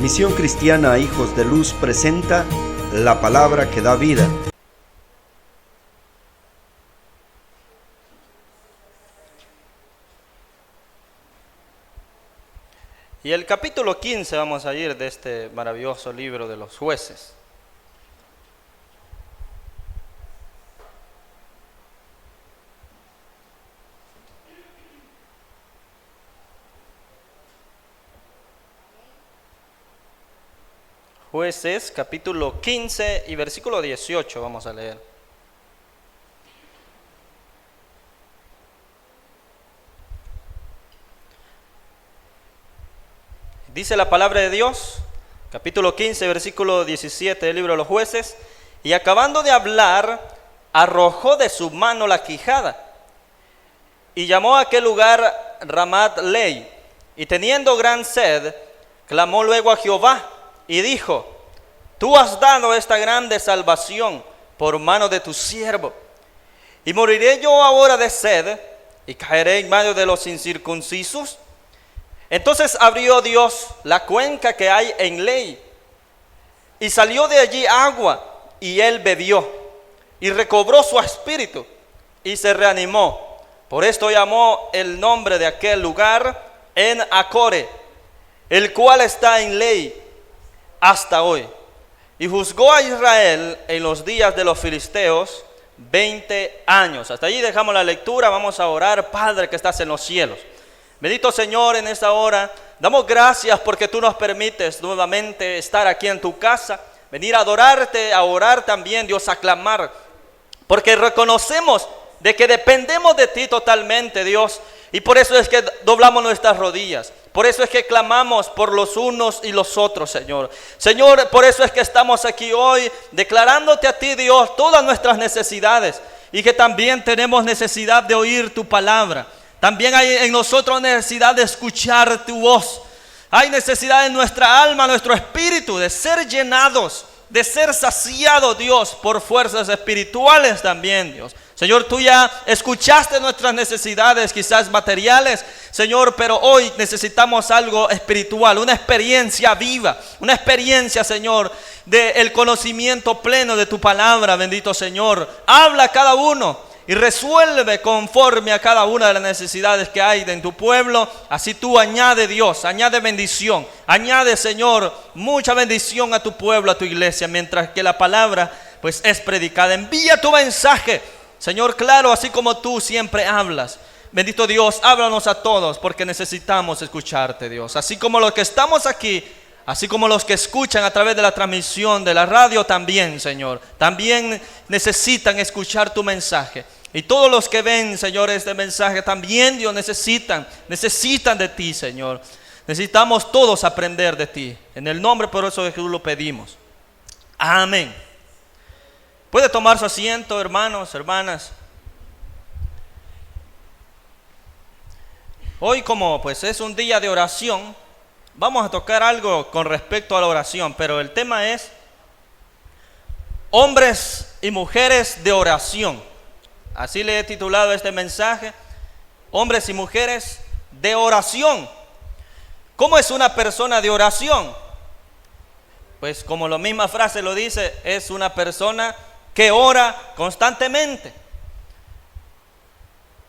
Misión Cristiana Hijos de Luz presenta la palabra que da vida. Y el capítulo 15 vamos a ir de este maravilloso libro de los jueces. Jueces, capítulo 15 y versículo 18 vamos a leer. Dice la palabra de Dios, capítulo 15, versículo 17 del libro de los jueces: y acabando de hablar, arrojó de su mano la quijada, y llamó a aquel lugar Ramat Lei, y teniendo gran sed, clamó luego a Jehová, y dijo: tú has dado esta grande salvación por mano de tu siervo, y moriré yo ahora de sed, y caeré en medio de los incircuncisos. Entonces abrió Dios la cuenca que hay en Lei, y salió de allí agua, y él bebió, y recobró su espíritu, y se reanimó. Por esto llamó el nombre de aquel lugar En Acore, el cual está en Lei hasta hoy. Y juzgó a Israel en los días de los filisteos 20 años. Hasta allí dejamos la lectura. Vamos a orar. Padre que estás en los cielos, bendito Señor, en esta hora damos gracias porque tú nos permites nuevamente estar aquí en tu casa, venir a adorarte, a orar también, Dios, a clamar, porque reconocemos de que dependemos de ti totalmente, Dios, y por eso es que doblamos nuestras rodillas. Por eso es que clamamos por los unos y los otros, Señor. Señor, por eso es que estamos aquí hoy declarándote a ti, Dios, todas nuestras necesidades, y que también tenemos necesidad de oír tu palabra. También hay en nosotros necesidad de escuchar tu voz. Hay necesidad en nuestra alma, nuestro espíritu, de ser llenados, de ser saciados, Dios, por fuerzas espirituales también, Dios. Señor, tú ya escuchaste nuestras necesidades, quizás materiales, Señor, pero hoy necesitamos algo espiritual, una experiencia viva, una experiencia, Señor, del conocimiento pleno de tu palabra, bendito Señor. Habla a cada uno y resuelve conforme a cada una de las necesidades que hay en tu pueblo. Así tú añade, Dios, añade bendición, añade, Señor, mucha bendición a tu pueblo, a tu iglesia, mientras que la palabra pues es predicada. Envía tu mensaje, Señor, claro, así como tú siempre hablas. Bendito Dios, háblanos a todos porque necesitamos escucharte, Dios. Así como los que estamos aquí, así como los que escuchan a través de la transmisión de la radio también, Señor, también necesitan escuchar tu mensaje. Y todos los que ven, Señor, este mensaje también, Dios, necesitan de ti, Señor. Necesitamos todos aprender de ti. En el nombre poderoso de Jesús lo pedimos. Amén. Puede tomar su asiento, hermanos, hermanas. Hoy, como pues es un día de oración, vamos a tocar algo con respecto a la oración, pero el tema es hombres y mujeres de oración. Así le he titulado este mensaje: hombres y mujeres de oración. ¿Cómo es una persona de oración? Pues como la misma frase lo dice, es una persona que ora constantemente.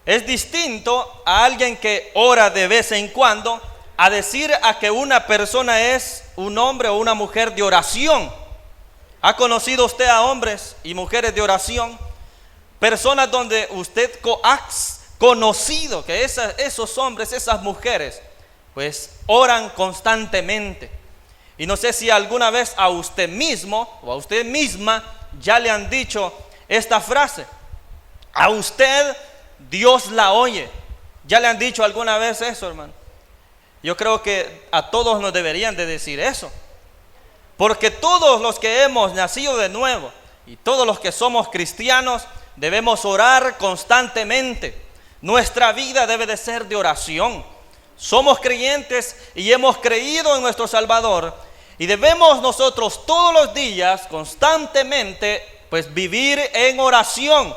Es distinto a alguien que ora de vez en cuando a decir a que una persona es un hombre o una mujer de oración. ¿Ha conocido usted a hombres y mujeres de oración? Personas donde usted ha conocido que esos hombres, esas mujeres, pues oran constantemente. Y no sé si alguna vez a usted mismo o a usted misma ya le han dicho esta frase: a usted Dios la oye. ¿Ya le han dicho alguna vez eso, hermano? Yo creo que a todos nos deberían de decir eso, porque todos los que hemos nacido de nuevo y todos los que somos cristianos debemos orar constantemente. Nuestra vida debe de ser de oración. Somos creyentes y hemos creído en nuestro Salvador, y debemos nosotros todos los días constantemente pues vivir en oración.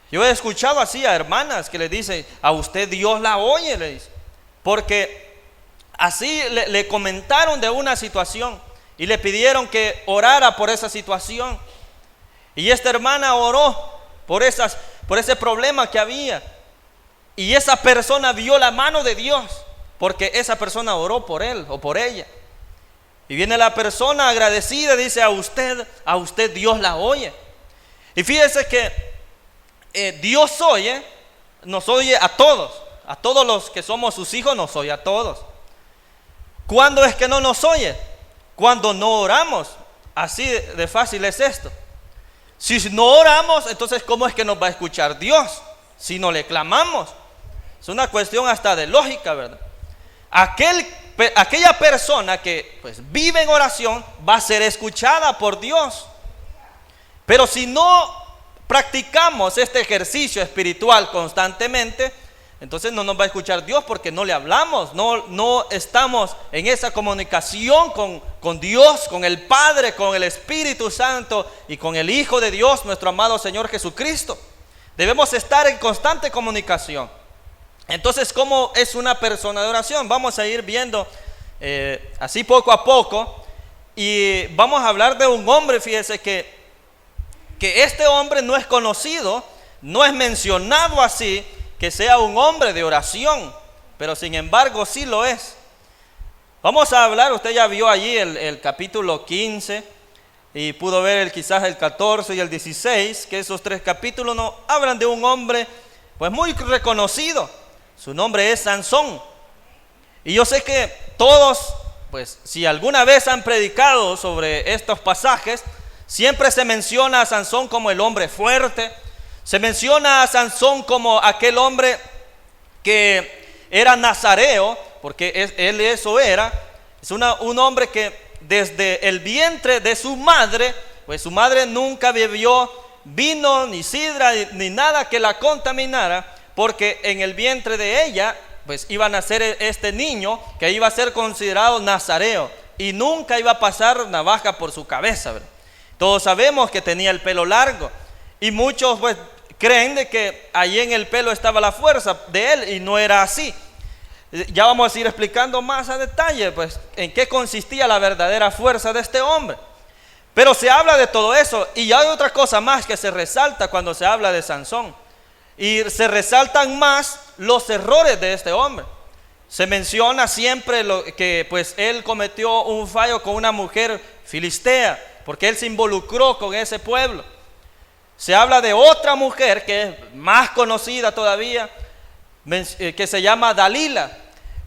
Yo he escuchado así a hermanas que le dicen: a usted Dios la oye, le dice, porque así le comentaron de una situación y le pidieron que orara por esa situación. Y esta hermana oró por ese problema que había. Y esa persona vio la mano de Dios, porque esa persona oró por él o por ella. Y viene la persona agradecida, dice: a usted Dios la oye. Y fíjese que Dios oye, nos oye a todos los que somos sus hijos, nos oye a todos. ¿Cuándo es que no nos oye? Cuando no oramos. Así de fácil es esto. Si no oramos, entonces ¿cómo es que nos va a escuchar Dios? Si no le clamamos. Es una cuestión hasta de lógica, ¿verdad? Aquella persona que pues vive en oración va a ser escuchada por Dios. Pero si no practicamos este ejercicio espiritual constantemente, entonces no nos va a escuchar Dios, porque no le hablamos, no estamos en esa comunicación con Dios, con el Padre, con el Espíritu Santo y con el Hijo de Dios, nuestro amado Señor Jesucristo. Debemos estar en constante comunicación. Entonces, ¿cómo es una persona de oración? Vamos a ir viendo así poco a poco, y vamos a hablar de un hombre. Fíjese que este hombre no es conocido, no es mencionado así, que sea un hombre de oración, pero sin embargo sí lo es. Vamos a hablar, usted ya vio allí el capítulo 15 y pudo ver quizás el 14 y el 16, que esos 3 capítulos nos hablan de un hombre pues muy reconocido. Su nombre es Sansón. Y yo sé que todos, pues si alguna vez han predicado sobre estos pasajes, siempre se menciona a Sansón como el hombre fuerte. Se menciona a Sansón como aquel hombre que era nazareo, porque él eso era. Es un hombre que desde el vientre de su madre, pues su madre nunca bebió vino, ni sidra, ni nada que la contaminara, porque en el vientre de ella pues iba a nacer este niño que iba a ser considerado nazareo, y nunca iba a pasar navaja por su cabeza, ¿verdad? Todos sabemos que tenía el pelo largo, y muchos pues creen de que allí en el pelo estaba la fuerza de él, y no era así. Ya vamos a ir explicando más a detalle pues en qué consistía la verdadera fuerza de este hombre. Pero se habla de todo eso, y hay otra cosa más que se resalta cuando se habla de Sansón, y se resaltan más los errores de este hombre. Se menciona siempre que pues él cometió un fallo con una mujer filistea, porque él se involucró con ese pueblo. Se habla de otra mujer que es más conocida todavía, que se llama Dalila.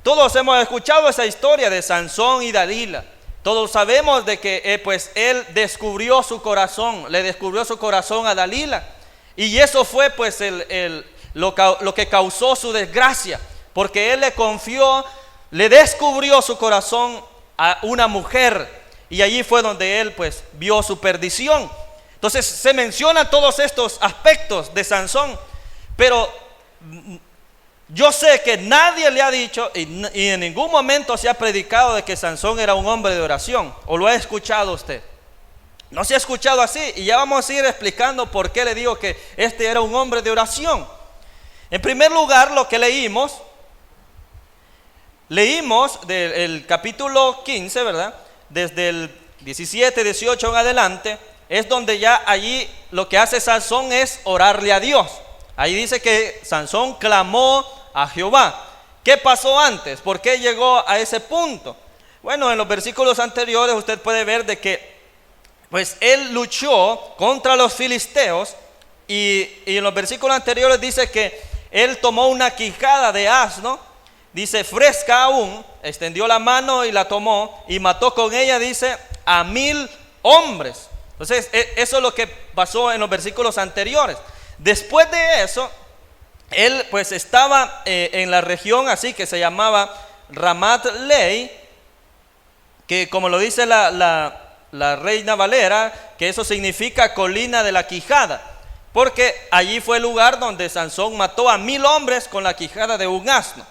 Todos hemos escuchado esa historia de Sansón y Dalila. Todos sabemos de que pues él descubrió su corazón, le descubrió su corazón a Dalila. Y eso fue pues lo que causó su desgracia, porque él le confió, le descubrió su corazón a una mujer, y allí fue donde él pues vio su perdición. Entonces se mencionan todos estos aspectos de Sansón, pero yo sé que nadie le ha dicho y en ningún momento se ha predicado de que Sansón era un hombre de oración. ¿O lo ha escuchado usted? No se ha escuchado así, y ya vamos a ir explicando por qué le digo que este era un hombre de oración. En primer lugar, lo que leímos del capítulo 15, ¿verdad? Desde el 17, 18 en adelante, es donde ya allí lo que hace Sansón es orarle a Dios. Ahí dice que Sansón clamó a Jehová. ¿Qué pasó antes? ¿Por qué llegó a ese punto? Bueno, en los versículos anteriores usted puede ver de que pues él luchó contra los filisteos, y en los versículos anteriores dice que él tomó una quijada de asno, dice fresca aún, extendió la mano y la tomó, y mató con ella, dice, a 1000 hombres. Entonces eso es lo que pasó en los versículos anteriores. Después de eso, él pues estaba en la región así que se llamaba Ramat Lei, que como lo dice la Reina Valera, que eso significa colina de la quijada, porque allí fue el lugar donde Sansón mató a 1000 hombres con la quijada de un asno.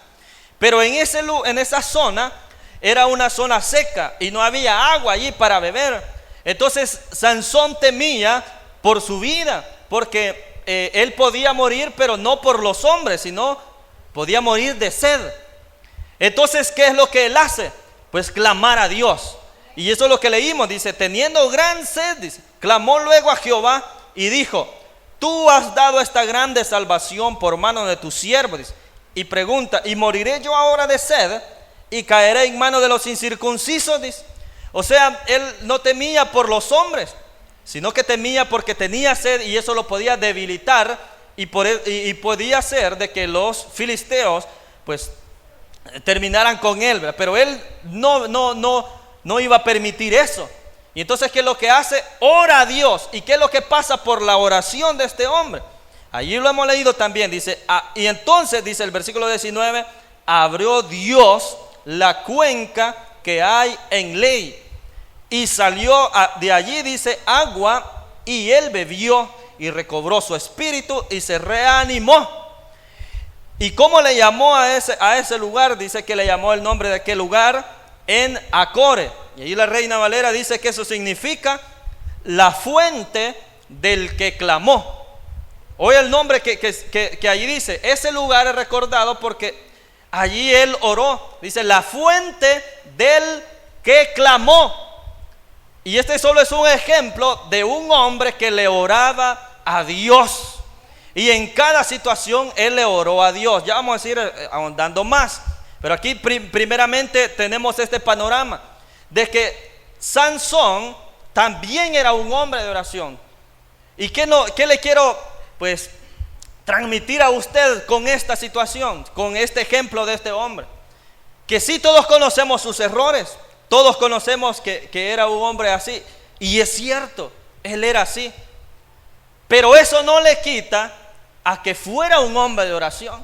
Pero en esa zona era una zona seca y no había agua allí para beber. Entonces Sansón temía por su vida, porque él podía morir, pero no por los hombres, sino podía morir de sed. Entonces, ¿qué es lo que él hace? Pues clamar a Dios. Y eso es lo que leímos, dice, teniendo gran sed, dice, clamó luego a Jehová y dijo, tú has dado esta grande salvación por mano de tu siervo, dice. Y pregunta, ¿y moriré yo ahora de sed y caeré en manos de los incircuncisos? Dice. O sea, él no temía por los hombres, sino que temía porque tenía sed y eso lo podía debilitar y podía ser de que los filisteos pues terminaran con él, ¿verdad? Pero él no iba a permitir eso. Y entonces, ¿qué es lo que hace? Ora a Dios. ¿Y qué es lo que pasa por la oración de este hombre? Allí lo hemos leído también, dice, y entonces, dice el versículo 19, abrió Dios la cuenca que hay en Lei, y salió de allí, dice, agua, y él bebió, y recobró su espíritu, y se reanimó. ¿Y cómo le llamó a ese lugar? Dice que le llamó el nombre de aquel lugar en Acore. Y ahí la Reina Valera dice que eso significa la fuente del que clamó. Hoy el nombre que allí dice, ese lugar es recordado porque allí él oró. Dice, la fuente del que clamó. Y este solo es un ejemplo de un hombre que le oraba a Dios. Y en cada situación él le oró a Dios. Ya vamos a ir ahondando más. Pero aquí primeramente tenemos este panorama de que Sansón también era un hombre de oración. ¿Y qué le quiero pues transmitir a usted con esta situación, con este ejemplo de este hombre? Que sí, todos conocemos sus errores, todos conocemos que era un hombre así, y es cierto, él era así, pero eso no le quita a que fuera un hombre de oración.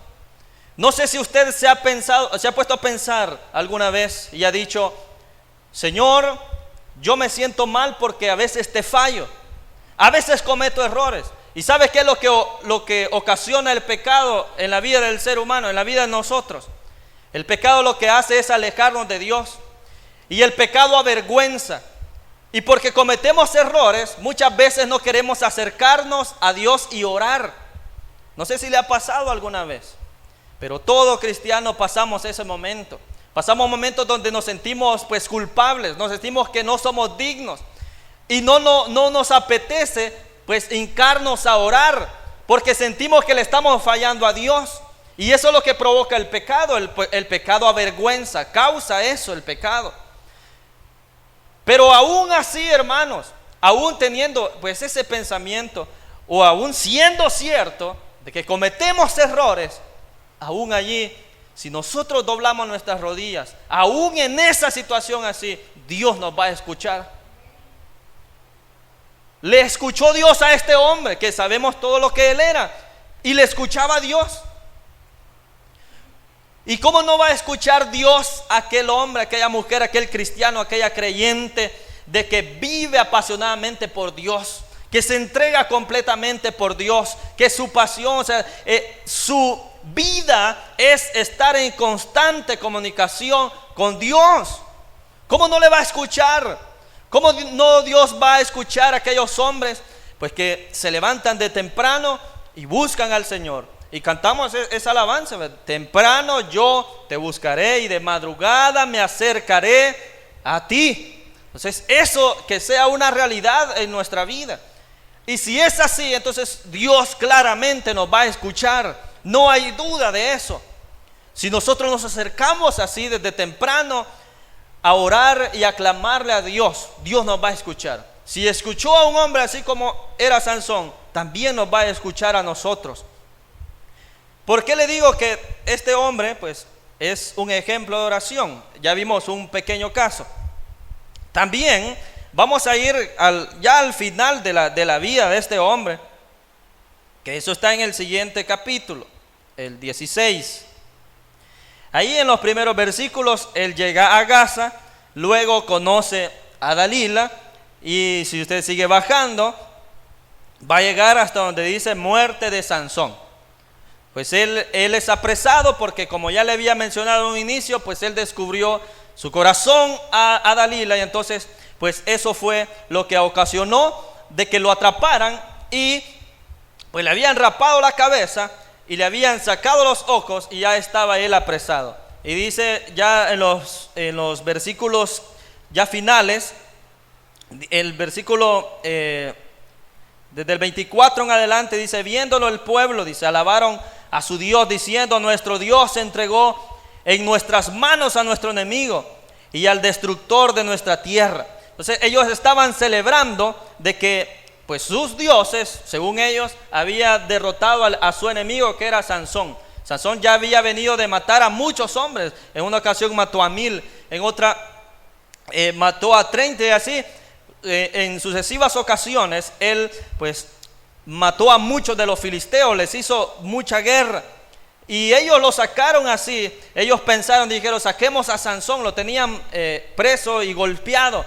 No sé si usted se ha puesto a pensar alguna vez y ha dicho, Señor, yo me siento mal porque a veces te fallo, a veces cometo errores. ¿Y sabes qué es lo que ocasiona el pecado en la vida del ser humano, en la vida de nosotros? El pecado lo que hace es alejarnos de Dios. Y el pecado avergüenza. Y porque cometemos errores, muchas veces no queremos acercarnos a Dios y orar. No sé si le ha pasado alguna vez, pero todo cristiano pasamos ese momento. Pasamos momentos donde nos sentimos pues culpables, nos sentimos que no somos dignos. Y no nos apetece pues hincarnos a orar, porque sentimos que le estamos fallando a Dios. Y eso es lo que provoca el pecado. El pecado avergüenza, causa eso el pecado. Pero aún así, hermanos, aún teniendo pues ese pensamiento, o aún siendo cierto de que cometemos errores, aún allí, si nosotros doblamos nuestras rodillas, aún en esa situación así, Dios nos va a escuchar. Le escuchó Dios a este hombre, que sabemos todo lo que él era, y le escuchaba a Dios. ¿Y cómo no va a escuchar Dios a aquel hombre, aquella mujer, aquel cristiano, aquella creyente, de que vive apasionadamente por Dios, que se entrega completamente por Dios, que su pasión, o sea, su vida es estar en constante comunicación con Dios? ¿Cómo no le va a escuchar? ¿Cómo no Dios va a escuchar a aquellos hombres pues que se levantan de temprano y buscan al Señor? Y cantamos esa alabanza, ¿verdad? Temprano yo te buscaré y de madrugada me acercaré a ti. Entonces eso que sea una realidad en nuestra vida. Y si es así, entonces Dios claramente nos va a escuchar. No hay duda de eso. Si nosotros nos acercamos así desde temprano a orar y a clamarle a Dios, Dios nos va a escuchar. Si escuchó a un hombre así como era Sansón, también nos va a escuchar a nosotros. ¿Por qué le digo que este hombre pues es un ejemplo de oración? Ya vimos un pequeño caso. También vamos a ir ya al final de la vida de este hombre, que eso está en el siguiente capítulo, el 16. Ahí en los primeros versículos, él llega a Gaza, luego conoce a Dalila, y si usted sigue bajando, va a llegar hasta donde dice muerte de Sansón. Pues él es apresado porque, como ya le había mencionado en un inicio, pues él descubrió su corazón a Dalila, y entonces pues eso fue lo que ocasionó de que lo atraparan y pues le habían rapado la cabeza y le habían sacado los ojos y ya estaba él apresado. y dice ya en los versículos ya finales, el versículo desde el 24 en adelante dice: viéndolo el pueblo, dice, alabaron a su Dios diciendo: nuestro Dios entregó en nuestras manos a nuestro enemigo y al destructor de nuestra tierra. Entonces ellos estaban celebrando de que pues sus dioses, según ellos, había derrotado a su enemigo, que era Sansón. Sansón ya había venido de matar a muchos hombres. En una ocasión mató a 1000, en otra mató a 30 y así. En sucesivas ocasiones él pues mató a muchos de los filisteos, les hizo mucha guerra. Y ellos lo sacaron así. Ellos pensaron, dijeron: saquemos a Sansón. Lo tenían preso y golpeado.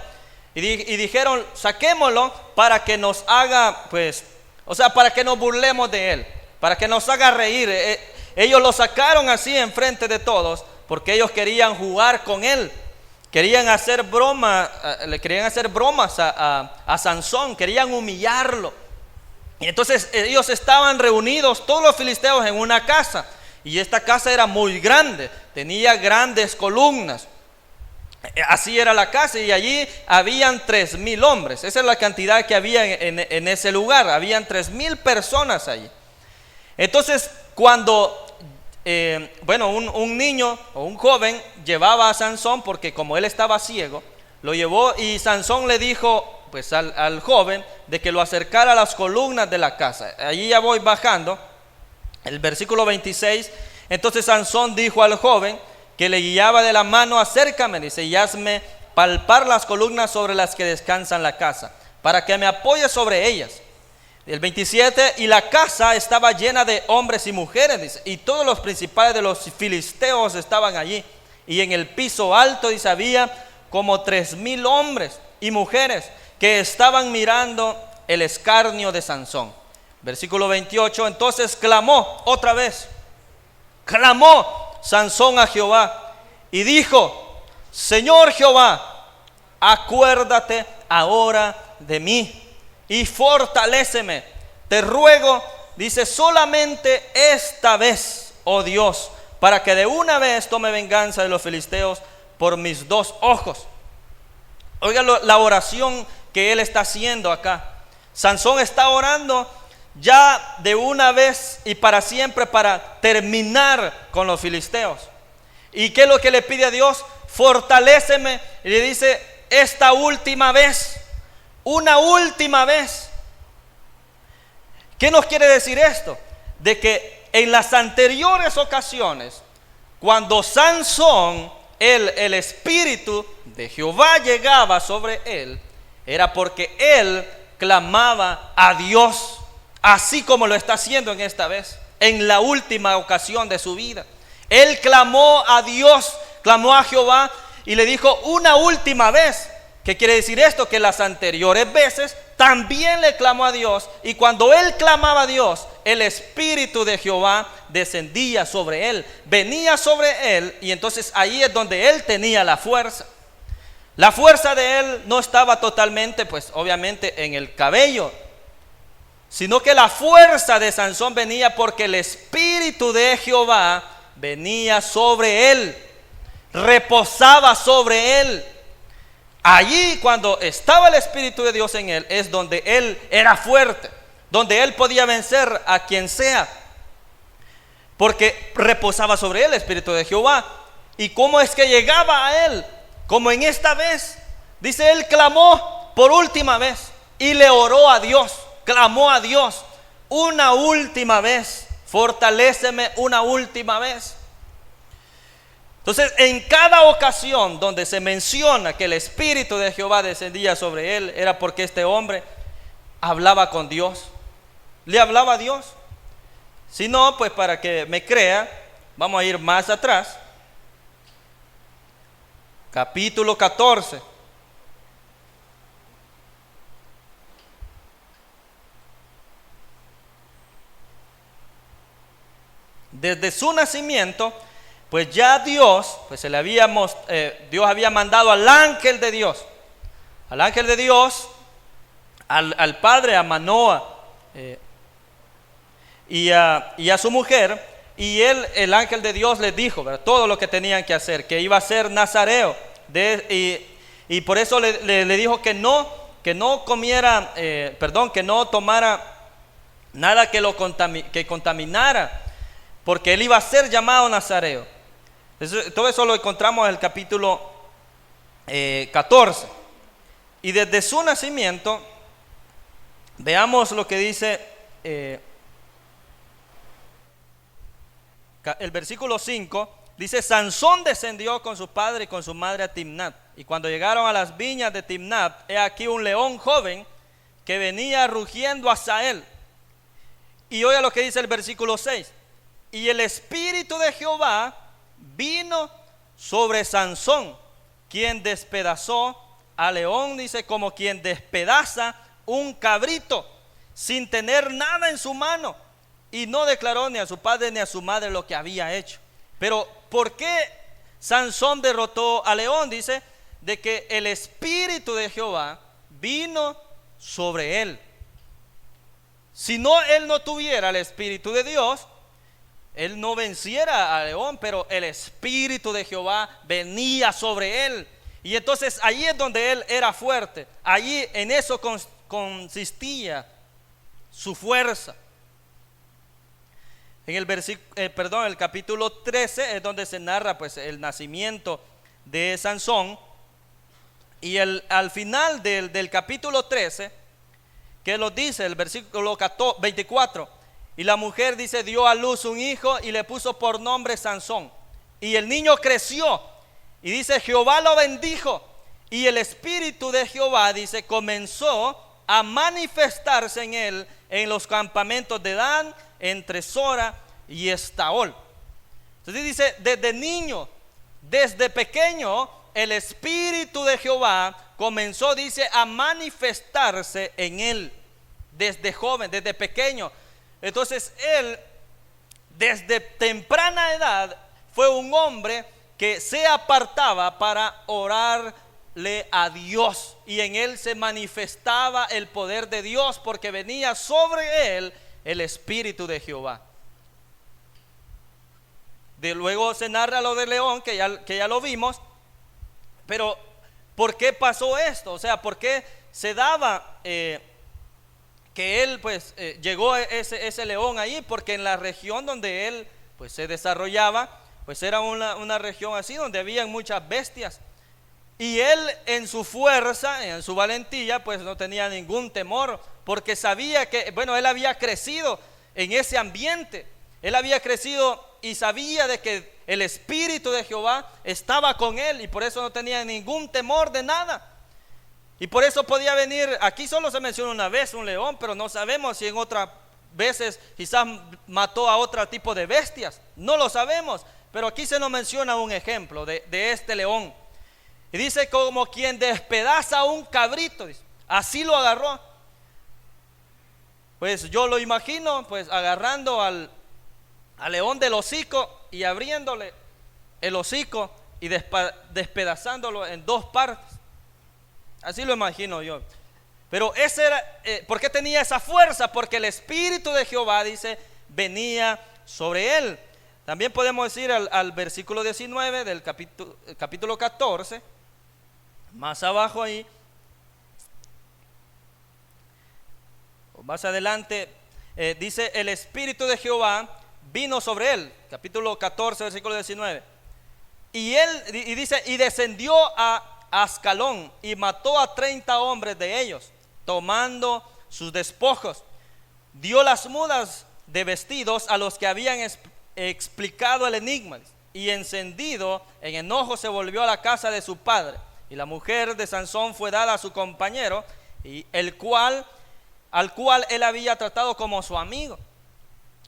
Y dijeron: saquémoslo para que nos haga, pues, o sea, para que nos burlemos de él, para que nos haga reír. Ellos lo sacaron así enfrente de todos, porque ellos querían jugar con él. Querían hacer bromas a Sansón, querían humillarlo. Y entonces ellos estaban reunidos, todos los filisteos, en una casa. Y esta casa era muy grande, tenía grandes columnas. Así era la casa, y allí habían 3000 hombres. Esa es la cantidad que había en ese lugar. Habían 3000 personas allí. Entonces, cuando un niño o un joven llevaba a Sansón, porque como él estaba ciego, lo llevó, y Sansón le dijo pues al joven de que lo acercara a las columnas de la casa. Allí ya voy bajando, el versículo 26. Entonces Sansón dijo al joven que le guiaba de la mano: acércame, dice, y hazme palpar las columnas sobre las que descansan la casa, para que me apoye sobre ellas. El 27, y la casa estaba llena de hombres y mujeres, dice, y todos los principales de los filisteos estaban allí. Y en el piso alto, dice, había como 3000 hombres y mujeres que estaban mirando el escarnio de Sansón. Versículo 28, entonces clamó otra vez, clamó Sansón a Jehová y dijo: Señor Jehová, acuérdate ahora de mí y fortaléceme. Te ruego, dice, solamente esta vez, oh Dios, para que de una vez tome venganza de los filisteos por mis 2 ojos. Oiga la oración que él está haciendo acá. Sansón está orando ya de una vez y para siempre, para terminar con los filisteos. ¿Y qué es lo que le pide a Dios? Fortaléceme. Y le dice: esta última vez, una última vez. ¿Qué nos quiere decir esto? De que en las anteriores ocasiones, cuando Sansón, el espíritu de Jehová llegaba sobre él, era porque él clamaba a Dios, así como lo está haciendo en esta vez, en la última ocasión de su vida. Él clamó a Dios, clamó a Jehová y le dijo una última vez. ¿Qué quiere decir esto? Que las anteriores veces también le clamó a Dios, y cuando él clamaba a Dios, el espíritu de Jehová descendía sobre él, venía sobre él, y entonces ahí es donde él tenía la fuerza. La fuerza de él no estaba totalmente, pues obviamente, en el cabello, sino que la fuerza de Sansón venía porque el espíritu de Jehová venía sobre él, reposaba sobre él. Allí, cuando estaba el espíritu de Dios en él, es donde él era fuerte, donde él podía vencer a quien sea, porque reposaba sobre él el espíritu de Jehová. ¿Y cómo es que llegaba a él? Como en esta vez, dice, él clamó por última vez y le oró a Dios, clamó a Dios una última vez: fortaléceme una última vez. Entonces, en cada ocasión donde se menciona que el espíritu de Jehová descendía sobre él, era porque este hombre hablaba con Dios, le hablaba a Dios. Si no, pues para que me crea, vamos a ir más atrás. Capítulo 14. Desde su nacimiento, pues ya Dios, pues Dios había mandado al ángel de Dios, al padre, a Manoah, y a su mujer, y el ángel de Dios les dijo, ¿verdad?, todo lo que tenían que hacer, que iba a ser nazareo, y por eso le dijo que no comiera, que no tomara nada que contaminara, porque él iba a ser llamado nazareo. Todo eso lo encontramos en el capítulo 14. Y desde su nacimiento, veamos lo que dice el versículo 5. Dice: Sansón descendió con su padre y con su madre a Timnat, y cuando llegaron a las viñas de Timnat, he aquí un león joven que venía rugiendo hacia él. Y oiga lo que dice el versículo 6: y el espíritu de Jehová vino sobre Sansón, quien despedazó al león, dice, como quien despedaza un cabrito, sin tener nada en su mano, y no declaró ni a su padre ni a su madre lo que había hecho. Pero ¿por qué Sansón derrotó al león? Dice de que el espíritu de Jehová vino sobre él. Si no, él no tuviera el espíritu de Dios, él no venciera al león, pero el espíritu de Jehová venía sobre él. Y entonces allí es donde él era fuerte. Allí en eso consistía su fuerza. En el capítulo 13 es donde se narra pues el nacimiento de Sansón. Y al final del capítulo 13, que lo dice el versículo 24, y la mujer, dice, dio a luz un hijo y le puso por nombre Sansón. Y el niño creció, y dice, Jehová lo bendijo, y el espíritu de Jehová, dice, comenzó a manifestarse en él en los campamentos de Dan, entre Sora y Estaol. Entonces dice, desde niño, desde pequeño, el espíritu de Jehová comenzó, dice, a manifestarse en él, desde joven, desde pequeño. Entonces él, desde temprana edad, fue un hombre que se apartaba para orarle a Dios, y en él se manifestaba el poder de Dios, porque venía sobre él el espíritu de Jehová. De luego se narra lo del león, que ya lo vimos. Pero ¿por qué pasó esto? O sea, ¿por qué se daba que él pues llegó ese león ahí? Porque en la región donde él pues se desarrollaba, pues era una región así donde habían muchas bestias, y él en su fuerza, en su valentía, pues no tenía ningún temor, porque sabía que, bueno, él había crecido en ese ambiente. Él había crecido y sabía de que el espíritu de Jehová estaba con él, y por eso no tenía ningún temor de nada. Y por eso podía venir, aquí solo se menciona una vez un león, pero no sabemos si en otras veces quizás mató a otro tipo de bestias, no lo sabemos, pero aquí se nos menciona un ejemplo de este león. Y dice, como quien despedaza un cabrito, dice, así lo agarró. Pues yo lo imagino pues agarrando al león del hocico y abriéndole el hocico y despedazándolo en dos partes. Así lo imagino yo. Pero ese era, ¿por qué tenía esa fuerza? Porque el espíritu de Jehová, dice, venía sobre él. También podemos ir al versículo 19 del capítulo 14, más abajo ahí, o más adelante, dice, el espíritu de Jehová vino sobre él, capítulo 14, versículo 19. Y dice, y descendió a Ascalón y mató a 30 hombres de ellos, tomando sus despojos. Dio las mudas de vestidos a los que habían explicado el enigma, y encendido en enojo se volvió a la casa de su padre. Y la mujer de Sansón fue dada a su compañero, y al cual él había tratado como su amigo.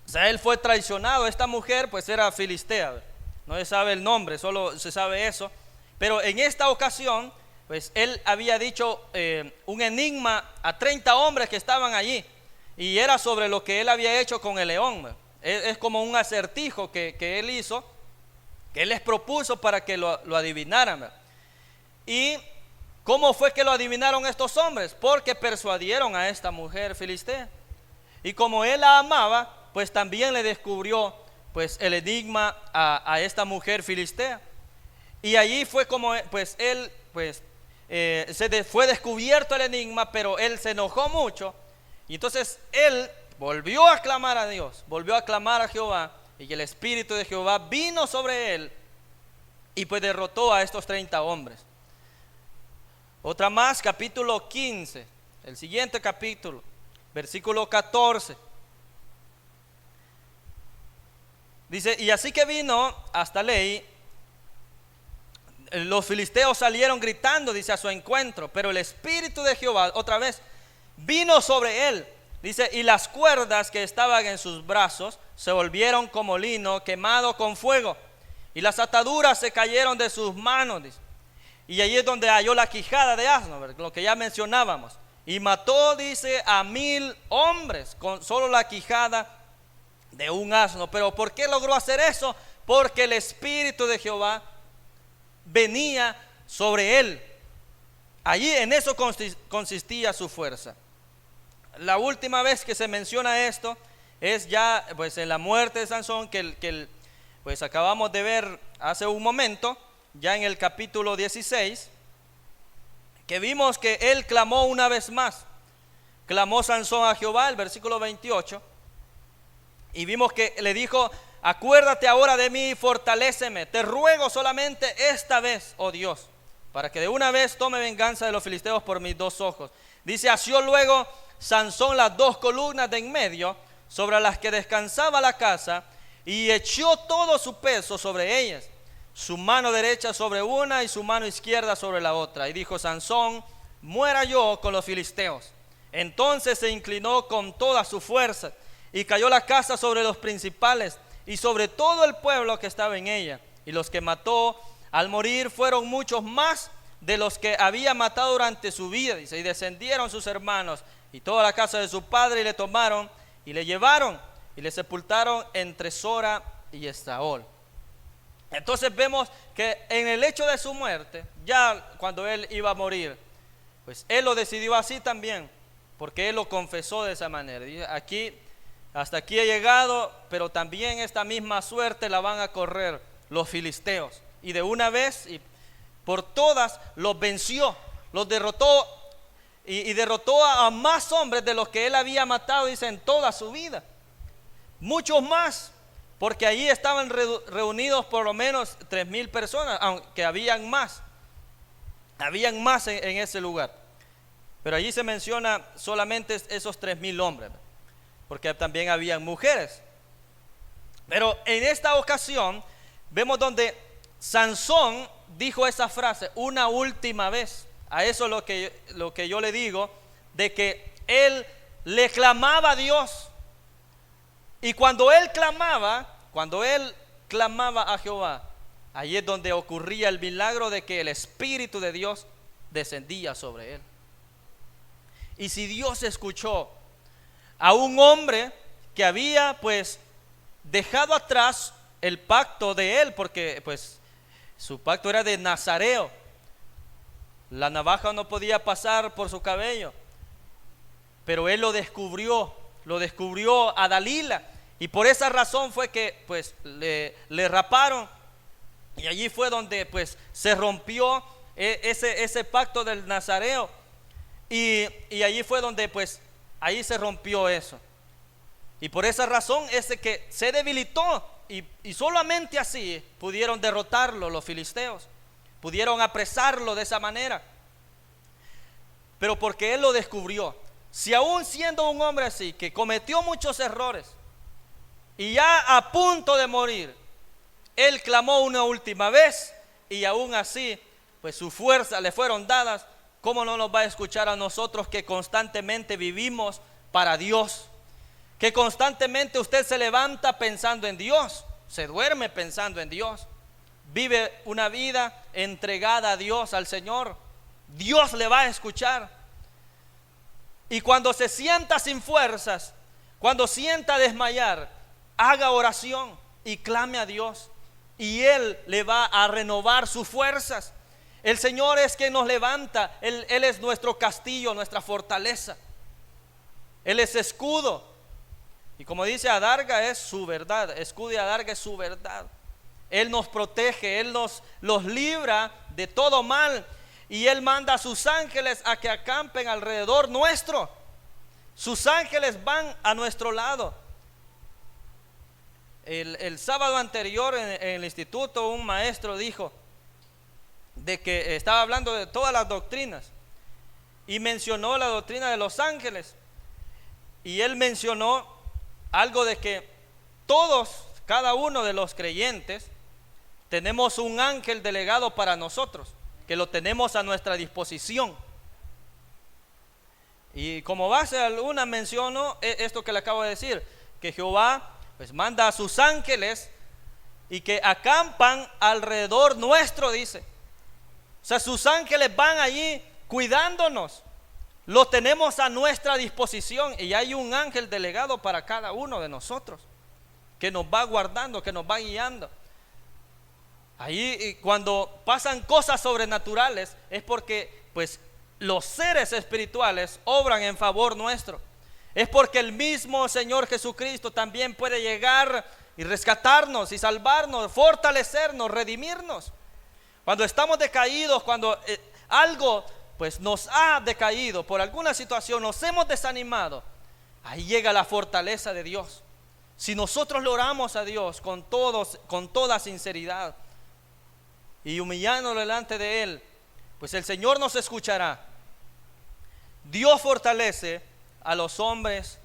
O sea, él fue traicionado. Esta mujer pues era filistea, no se sabe el nombre, solo se sabe eso. Pero en esta ocasión pues él había dicho un enigma a 30 hombres que estaban allí, y era sobre lo que él había hecho con el león. Es como un acertijo que él hizo, que él les propuso para que lo adivinaran. ¿Y cómo fue que lo adivinaron estos hombres? Porque persuadieron a esta mujer filistea, y como él la amaba, pues también le descubrió pues el enigma a esta mujer filistea. Y allí fue como pues él pues fue descubierto el enigma, pero él se enojó mucho. Y entonces él volvió a clamar a Dios, volvió a clamar a Jehová, y el Espíritu de Jehová vino sobre él y pues derrotó a estos 30 hombres. Otra más, capítulo 15, el siguiente capítulo, versículo 14. Dice: y así que vino hasta Lei, los filisteos salieron gritando, dice, a su encuentro, pero el Espíritu de Jehová otra vez vino sobre él. Dice: y las cuerdas que estaban en sus brazos se volvieron como lino quemado con fuego, y las ataduras se cayeron de sus manos, dice. Y allí es donde halló la quijada de asno, lo que ya mencionábamos. Y mató, dice, a 1000 hombres con solo la quijada de un asno. Pero ¿por qué logró hacer eso? Porque el Espíritu de Jehová venía sobre él. Allí en eso consistía su fuerza. La última vez que se menciona esto es ya pues en la muerte de Sansón, que pues acabamos de ver hace un momento, ya en el capítulo 16, que vimos que él clamó una vez más. Clamó Sansón a Jehová, el versículo 28, y vimos que le dijo: acuérdate ahora de mí y fortaléceme, te ruego solamente esta vez, oh Dios, para que de una vez tome venganza de los filisteos por mis 2 ojos. Dice: asió luego Sansón las 2 columnas de en medio, sobre las que descansaba la casa, y echó todo su peso sobre ellas, su mano derecha sobre una y su mano izquierda sobre la otra. Y dijo Sansón: muera yo con los filisteos. Entonces se inclinó con toda su fuerza, y cayó la casa sobre los principales y sobre todo el pueblo que estaba en ella. Y los que mató al morir fueron muchos más de los que había matado durante su vida. Dice: y descendieron sus hermanos y toda la casa de su padre, y le tomaron y le llevaron y le sepultaron entre Sora y Estaol. Entonces vemos que en el hecho de su muerte, ya cuando él iba a morir, pues él lo decidió así también, porque él lo confesó de esa manera. Dice: hasta aquí he llegado, pero también esta misma suerte la van a correr los filisteos. Y de una vez y por todas los venció, los derrotó, y derrotó a más hombres de los que él había matado, dice, en toda su vida. Muchos más, porque allí estaban reunidos por lo menos 3000 personas, aunque habían más en ese lugar. Pero allí se menciona solamente esos 3000 hombres, porque también habían mujeres. Pero en esta ocasión vemos donde Sansón dijo esa frase una última vez. A eso lo que yo le digo, de que él le clamaba a Dios. Y cuando él clamaba a Jehová, ahí es donde ocurría el milagro de que el Espíritu de Dios descendía sobre él. Y si Dios escuchó a un hombre que había pues dejado atrás el pacto de él, porque pues su pacto era de nazareo, la navaja no podía pasar por su cabello, pero él lo descubrió a Dalila, y por esa razón fue que pues le raparon, y allí fue donde pues se rompió ese pacto del nazareo, y allí fue donde pues ahí se rompió eso. Y por esa razón es que se debilitó, y solamente así pudieron derrotarlo los filisteos, pudieron apresarlo de esa manera. Pero porque él lo descubrió. Si aún siendo un hombre así, que cometió muchos errores y ya a punto de morir, él clamó una última vez, y aún así pues su fuerza le fueron dadas, ¿cómo no nos va a escuchar a nosotros que constantemente vivimos para Dios? Que constantemente usted se levanta pensando en Dios, se duerme pensando en Dios, vive una vida entregada a Dios, al Señor. Dios le va a escuchar. Y cuando se sienta sin fuerzas, cuando sienta desmayar, haga oración y clame a Dios, y Él le va a renovar sus fuerzas. El Señor es quien nos levanta. Él es nuestro castillo, nuestra fortaleza. Él es escudo. Y como dice, adarga es su verdad, escudo y adarga es su verdad. Él nos protege, Él los libra de todo mal. Y Él manda a sus ángeles a que acampen alrededor nuestro. Sus ángeles van a nuestro lado. El sábado anterior en el instituto un maestro dijo de que estaba hablando de todas las doctrinas y mencionó la doctrina de los ángeles. Y él mencionó algo de que todos, cada uno de los creyentes, tenemos un ángel delegado para nosotros, que lo tenemos a nuestra disposición. Y como base alguna menciono esto que le acabo de decir, que Jehová pues manda a sus ángeles y que acampan alrededor nuestro, dice. O sea, sus ángeles van allí cuidándonos. Lo tenemos a nuestra disposición y hay un ángel delegado para cada uno de nosotros que nos va guardando, que nos va guiando. Ahí cuando pasan cosas sobrenaturales es porque pues los seres espirituales obran en favor nuestro. Es porque el mismo Señor Jesucristo también puede llegar y rescatarnos y salvarnos, fortalecernos, redimirnos. Cuando estamos decaídos, cuando algo pues nos ha decaído por alguna situación, nos hemos desanimado, ahí llega la fortaleza de Dios. Si nosotros le oramos a Dios con toda sinceridad y humillándonos delante de Él, pues el Señor nos escuchará. Dios fortalece a los hombres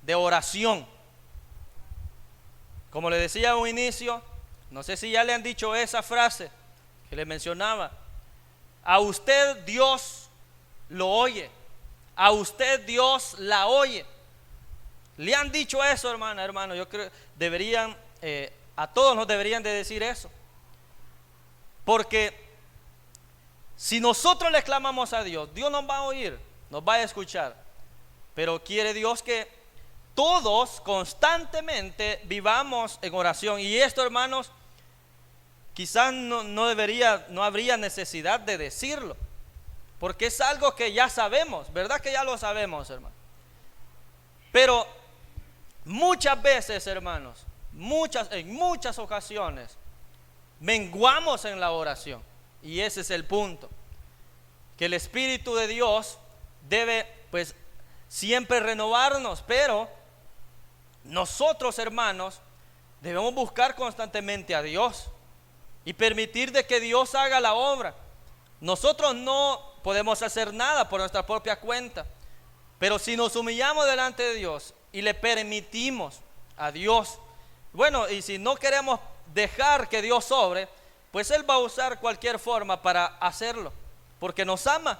de oración. Como le decía a un inicio, no sé si ya le han dicho esa frase que le mencionaba: a usted Dios lo oye, a usted Dios la oye. Le han dicho eso, hermano. Yo creo deberían, a todos nos deberían de decir eso, porque si nosotros le clamamos a Dios, Dios nos va a oír, nos va a escuchar. Pero quiere Dios que todos constantemente vivamos en oración. Y esto, hermanos, quizás no habría necesidad de decirlo, porque es algo que ya sabemos, ¿verdad? Que ya lo sabemos, hermano. Pero muchas veces, hermanos, en muchas ocasiones menguamos en la oración. Y ese es el punto, que el Espíritu de Dios debe pues siempre renovarnos, pero nosotros, hermanos, debemos buscar constantemente a Dios y permitir de que Dios haga la obra. Nosotros no podemos hacer nada por nuestra propia cuenta, pero si nos humillamos delante de Dios y le permitimos a Dios, bueno, y si no queremos dejar que Dios obre, pues Él va a usar cualquier forma para hacerlo, porque nos ama.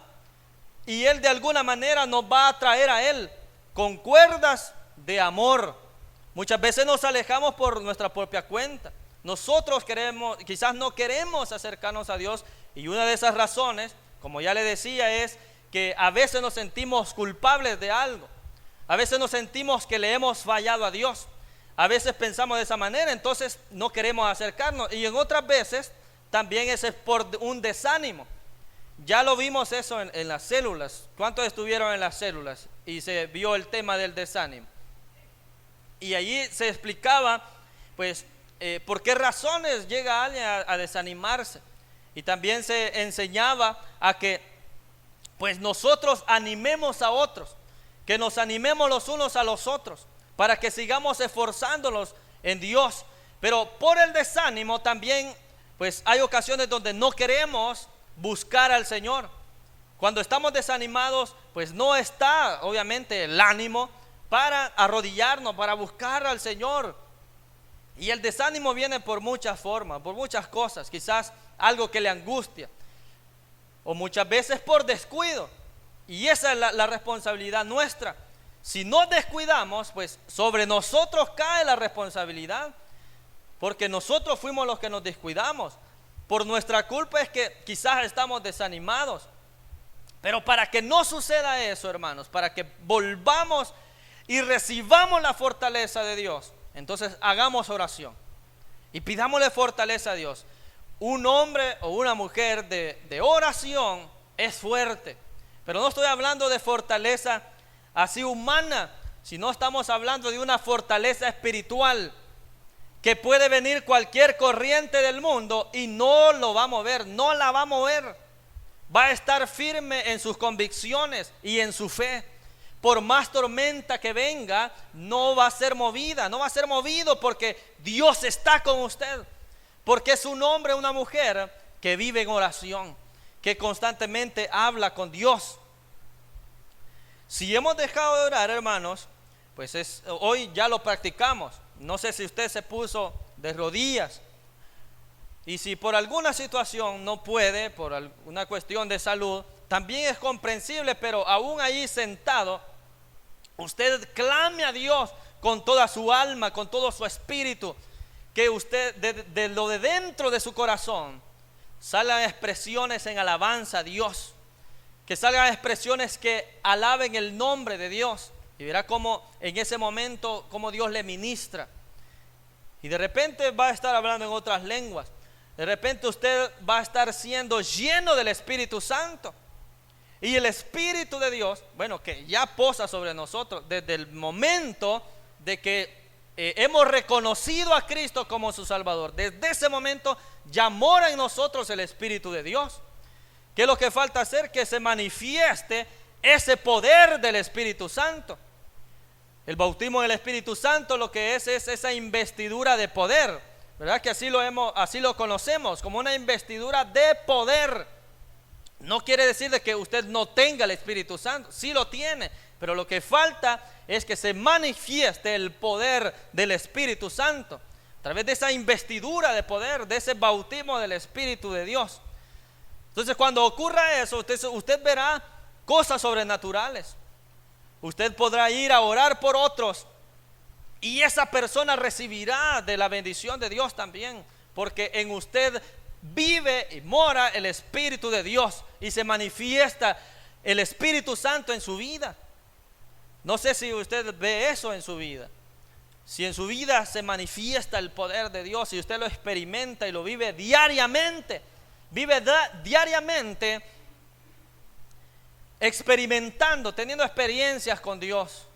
Y Él de alguna manera nos va a traer a Él con cuerdas de amor. Muchas veces nos alejamos por nuestra propia cuenta. Nosotros quizás no queremos acercarnos a Dios, y una de esas razones, como ya le decía, es que a veces nos sentimos culpables de algo. A veces nos sentimos que le hemos fallado a Dios. A veces pensamos de esa manera, entonces no queremos acercarnos. Y en otras veces también es por un desánimo. Ya lo vimos eso en las células. ¿Cuántos estuvieron en las células? Y se vio el tema del desánimo. Y allí se explicaba, pues, por qué razones llega alguien a desanimarse. Y también se enseñaba a que, pues, nosotros animemos a otros, que nos animemos los unos a los otros, para que sigamos esforzándonos en Dios. Pero por el desánimo también, pues, hay ocasiones donde no queremos buscar al Señor. Cuando estamos desanimados, pues no está obviamente el ánimo para arrodillarnos, para buscar al Señor. Y el desánimo viene por muchas formas, por muchas cosas. Quizás algo que le angustia, o muchas veces por descuido. Y esa es la responsabilidad nuestra. Si nos descuidamos, pues sobre nosotros cae la responsabilidad, porque nosotros fuimos los que nos descuidamos. Por nuestra culpa es que quizás estamos desanimados. Pero para que no suceda eso, hermanos, para que volvamos y recibamos la fortaleza de Dios, entonces hagamos oración y pidámosle fortaleza a Dios. Un hombre o una mujer de oración es fuerte. Pero no estoy hablando de fortaleza así humana, sino estamos hablando de una fortaleza espiritual que puede venir cualquier corriente del mundo y no lo va a mover, no la va a mover. Va a estar firme en sus convicciones y en su fe. Por más tormenta que venga, no va a ser movida, no va a ser movido, porque Dios está con usted. Porque es un hombre, una mujer que vive en oración, que constantemente habla con Dios. Si hemos dejado de orar, hermanos, pues hoy ya lo practicamos. No sé si usted se puso de rodillas, y si por alguna situación no puede, por alguna cuestión de salud, también es comprensible, pero aún ahí sentado, usted clame a Dios con toda su alma, con todo su espíritu, que usted de lo de dentro de su corazón salgan expresiones en alabanza a Dios, que salgan expresiones que alaben el nombre de Dios, y verá cómo en ese momento cómo Dios le ministra. Y de repente va a estar hablando en otras lenguas. De repente usted va a estar siendo lleno del Espíritu Santo. Y el Espíritu de Dios, bueno, que ya posa sobre nosotros desde el momento de que hemos reconocido a Cristo como su Salvador. Desde ese momento ya mora en nosotros el Espíritu de Dios. ¿Qué es lo que falta hacer? Que se manifieste ese poder del Espíritu Santo. El bautismo del Espíritu Santo lo que es esa investidura de poder, ¿verdad? Que así lo conocemos, como una investidura de poder. No quiere decir de que usted no tenga el Espíritu Santo, sí lo tiene, pero lo que falta es que se manifieste el poder del Espíritu Santo a través de esa investidura de poder, de ese bautismo del Espíritu de Dios. Entonces, cuando ocurra eso, usted verá cosas sobrenaturales. Usted podrá ir a orar por otros y esa persona recibirá de la bendición de Dios también, porque en usted vive y mora el Espíritu de Dios y se manifiesta el Espíritu Santo en su vida. No sé si usted ve eso en su vida. Si en su vida se manifiesta el poder de Dios y usted lo experimenta y lo vive diariamente, experimentando, teniendo experiencias con Dios,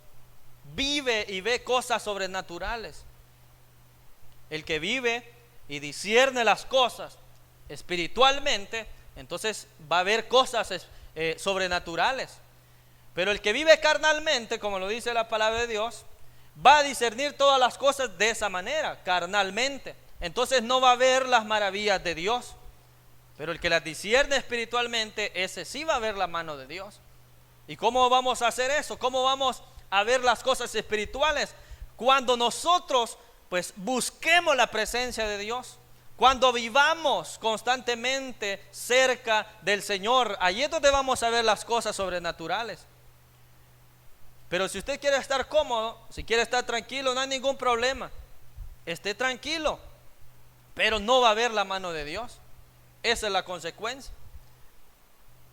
vive y ve cosas sobrenaturales. El que vive y discierne las cosas espiritualmente, entonces va a ver cosas sobrenaturales. Pero el que vive carnalmente, como lo dice la palabra de Dios, va a discernir todas las cosas de esa manera, carnalmente. Entonces no va a ver las maravillas de Dios. Pero el que las discierne espiritualmente, ese sí va a ver la mano de Dios. ¿Y cómo vamos a hacer eso? ¿Cómo vamos a ver las cosas espirituales? Cuando nosotros pues busquemos la presencia de Dios, cuando vivamos constantemente cerca del Señor, allí es donde vamos a ver las cosas sobrenaturales. Pero si usted quiere estar cómodo, si quiere estar tranquilo, no hay ningún problema. Esté tranquilo, pero no va a ver la mano de Dios. Esa es la consecuencia.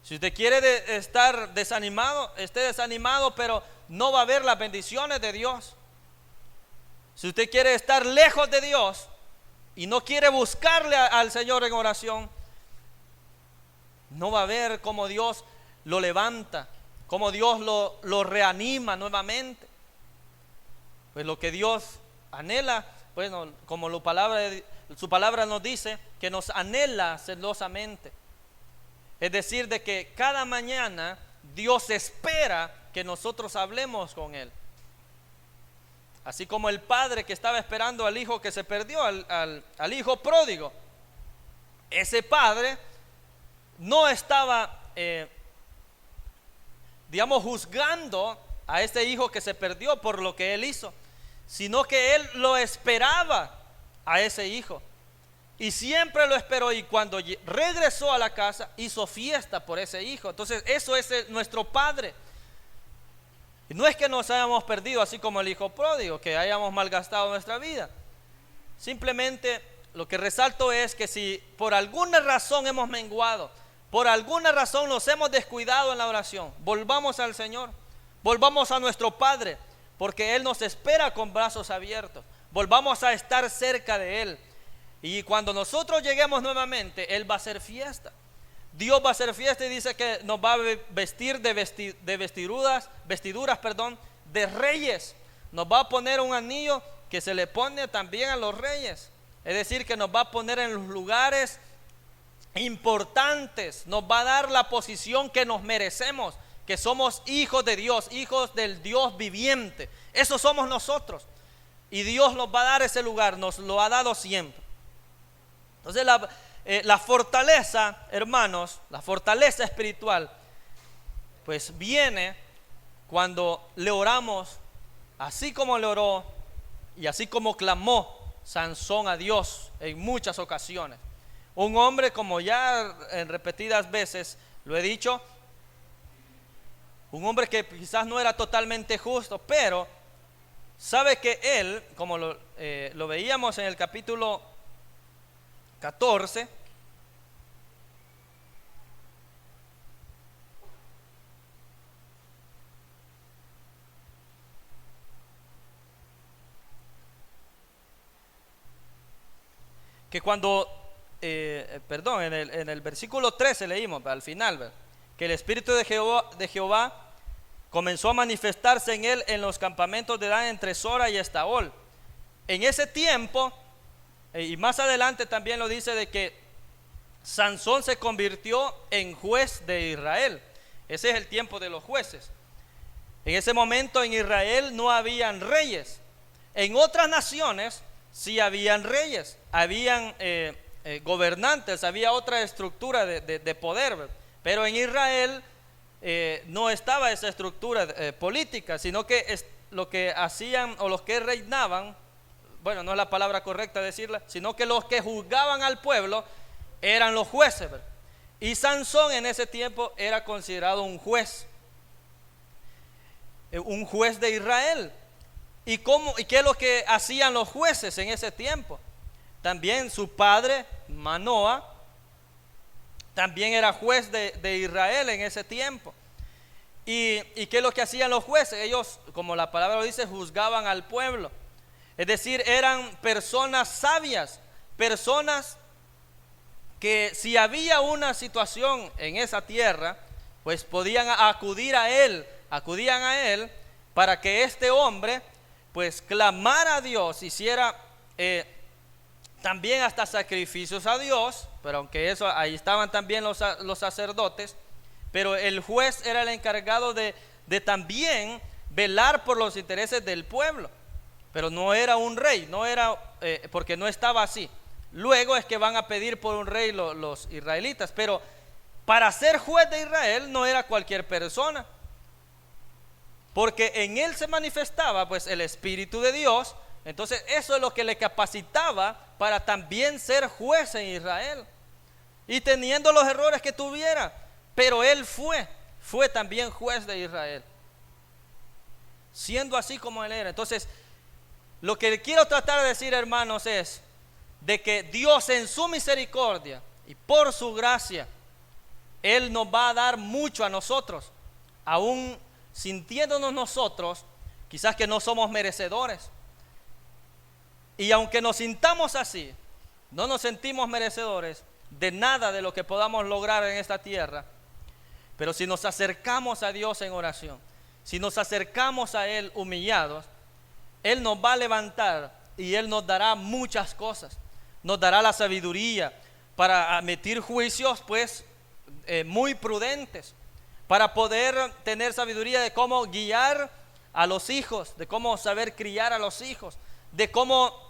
Si usted quiere estar desanimado, esté desanimado, pero no va a ver las bendiciones de Dios. Si usted quiere estar lejos de Dios y no quiere buscarle al Señor en oración, no va a ver cómo Dios lo levanta, cómo Dios lo reanima nuevamente. Pues lo que Dios anhela, bueno, como su palabra nos dice, que nos anhela celosamente. Es decir, de que cada mañana Dios espera que nosotros hablemos con Él. Así como el padre que estaba esperando al hijo que se perdió, al hijo pródigo. Ese padre no estaba, juzgando a ese hijo que se perdió por lo que él hizo, sino que él lo esperaba a ese hijo. Y siempre lo esperó, y cuando regresó a la casa hizo fiesta por ese hijo. Entonces eso es nuestro Padre. Y no es que nos hayamos perdido así como el hijo pródigo, que hayamos malgastado nuestra vida. Simplemente lo que resalto es que si por alguna razón hemos menguado, por alguna razón nos hemos descuidado en la oración, volvamos al Señor, volvamos a nuestro Padre, porque Él nos espera con brazos abiertos. Volvamos a estar cerca de Él. Y cuando nosotros lleguemos nuevamente, Él va a hacer fiesta. Dios va a hacer fiesta y dice que nos va a vestir de vestiduras de reyes. Nos va a poner un anillo que se le pone también a los reyes. Es decir, que nos va a poner en los lugares importantes. Nos va a dar la posición que nos merecemos, que somos hijos de Dios, hijos del Dios viviente. Eso somos nosotros. Y Dios nos va a dar ese lugar, nos lo ha dado siempre. Entonces la fortaleza, hermanos, la fortaleza espiritual, pues viene cuando le oramos, así como le oró y así como clamó Sansón a Dios en muchas ocasiones. Un hombre, como ya en repetidas veces lo he dicho, un hombre que quizás no era totalmente justo, pero sabe que él, como lo veíamos en el capítulo 14, que cuando, en el versículo 13 leímos al final, ¿verdad?, que el Espíritu de Jehová comenzó a manifestarse en él en los campamentos de Dan entre Sora y Estaol. En ese tiempo, y más adelante también lo dice, de que Sansón se convirtió en juez de Israel. Ese es el tiempo de los jueces. En ese momento en Israel no habían reyes. En otras naciones sí habían reyes, habían gobernantes, había otra estructura de poder, ¿verdad? Pero en Israel no estaba esa estructura política, sino que lo que hacían, o los que reinaban, bueno, no es la palabra correcta decirla, sino que los que juzgaban al pueblo eran los jueces, ¿verdad? Y Sansón en ese tiempo era considerado un juez de Israel. ¿Y qué es lo que hacían los jueces en ese tiempo? También su padre, Manoah, también era juez de Israel en ese tiempo. ¿Y qué es lo que hacían los jueces? Ellos, como la palabra lo dice, juzgaban al pueblo. Es decir, eran personas sabias, personas que si había una situación en esa tierra, pues podían acudían a él para que este hombre pues clamara a Dios, hiciera también hasta sacrificios a Dios, pero aunque eso, ahí estaban también los sacerdotes, pero el juez era el encargado de también velar por los intereses del pueblo, pero no era un rey, no era, porque no estaba así. Luego es que van a pedir por un rey los israelitas, pero para ser juez de Israel no era cualquier persona, porque en él se manifestaba pues el Espíritu de Dios. Entonces eso es lo que le capacitaba para también ser juez en Israel, y teniendo los errores que tuviera, pero él fue también juez de Israel, siendo así como él era. Entonces lo que quiero tratar de decir, hermanos, es de que Dios en su misericordia y por su gracia, Él nos va a dar mucho a nosotros, aún sintiéndonos nosotros quizás que no somos merecedores. Y aunque nos sintamos así, no nos sentimos merecedores de nada de lo que podamos lograr en esta tierra, pero si nos acercamos a Dios en oración, si nos acercamos a Él humillados, Él nos va a levantar y Él nos dará muchas cosas. Nos dará la sabiduría para emitir juicios pues muy prudentes, para poder tener sabiduría de cómo guiar a los hijos, de cómo saber criar a los hijos, de cómo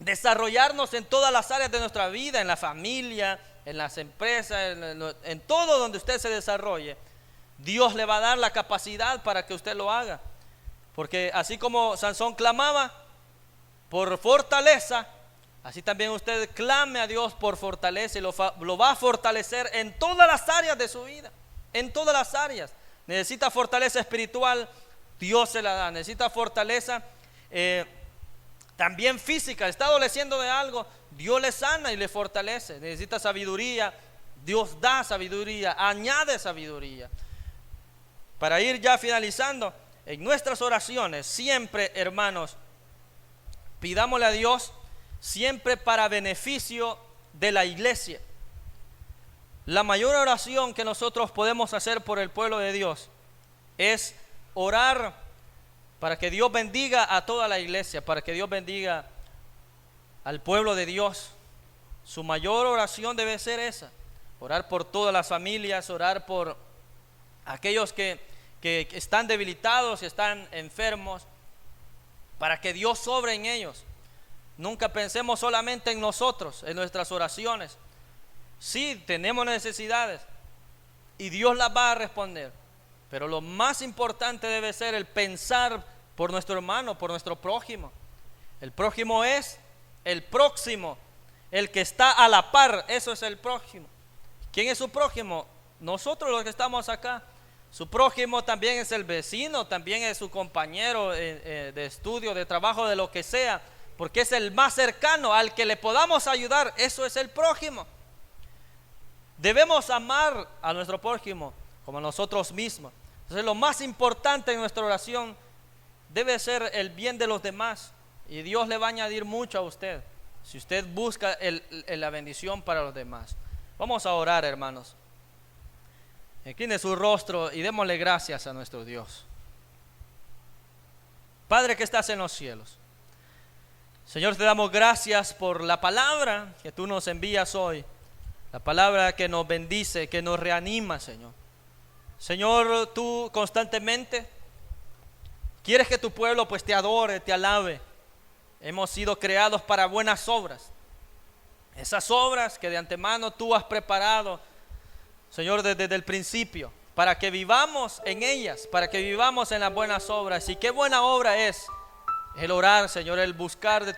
desarrollarnos en todas las áreas de nuestra vida, en la familia, en las empresas, en todo donde usted se desarrolle. Dios le va a dar la capacidad para que usted lo haga, porque así como Sansón clamaba por fortaleza, así también usted clame a Dios por fortaleza, y lo va a fortalecer en todas las áreas de su vida, en todas las áreas. Necesita fortaleza espiritual, Dios se la da. Necesita fortaleza también física, está adoleciendo de algo, Dios le sana y le fortalece. Necesita sabiduría, Dios da sabiduría, añade sabiduría. Para ir ya finalizando, en nuestras oraciones siempre, hermanos, pidámosle a Dios siempre para beneficio de la iglesia. La mayor oración que nosotros podemos hacer por el pueblo de Dios es orar para que Dios bendiga a toda la iglesia, para que Dios bendiga al pueblo de Dios. Su mayor oración debe ser esa: orar por todas las familias, orar por aquellos que están debilitados, que están enfermos, para que Dios sobre en ellos. Nunca pensemos solamente en nosotros, en nuestras oraciones. Sí, tenemos necesidades y Dios las va a responder, pero lo más importante debe ser el pensar por nuestro hermano, por nuestro prójimo. El prójimo es el próximo, el que está a la par. Eso es el prójimo. ¿Quién es su prójimo? Nosotros los que estamos acá. Su prójimo también es el vecino, también es su compañero de estudio, de trabajo, de lo que sea, porque es el más cercano al que le podamos ayudar. Eso es el prójimo. Debemos amar a nuestro prójimo como a nosotros mismos. Entonces, lo más importante en nuestra oración debe ser el bien de los demás, y Dios le va a añadir mucho a usted si usted busca la bendición para los demás. Vamos a orar, hermanos. Incline su rostro y démosle gracias a nuestro Dios. Padre que estás en los cielos, Señor, te damos gracias por la palabra que tú nos envías hoy, la palabra que nos bendice, que nos reanima, Señor. Señor, tú constantemente quieres que tu pueblo pues te adore, te alabe. Hemos sido creados para buenas obras, esas obras que de antemano tú has preparado, Señor, desde el principio, para que vivamos en ellas, para que vivamos en las buenas obras. Y qué buena obra es el orar, Señor, el buscar de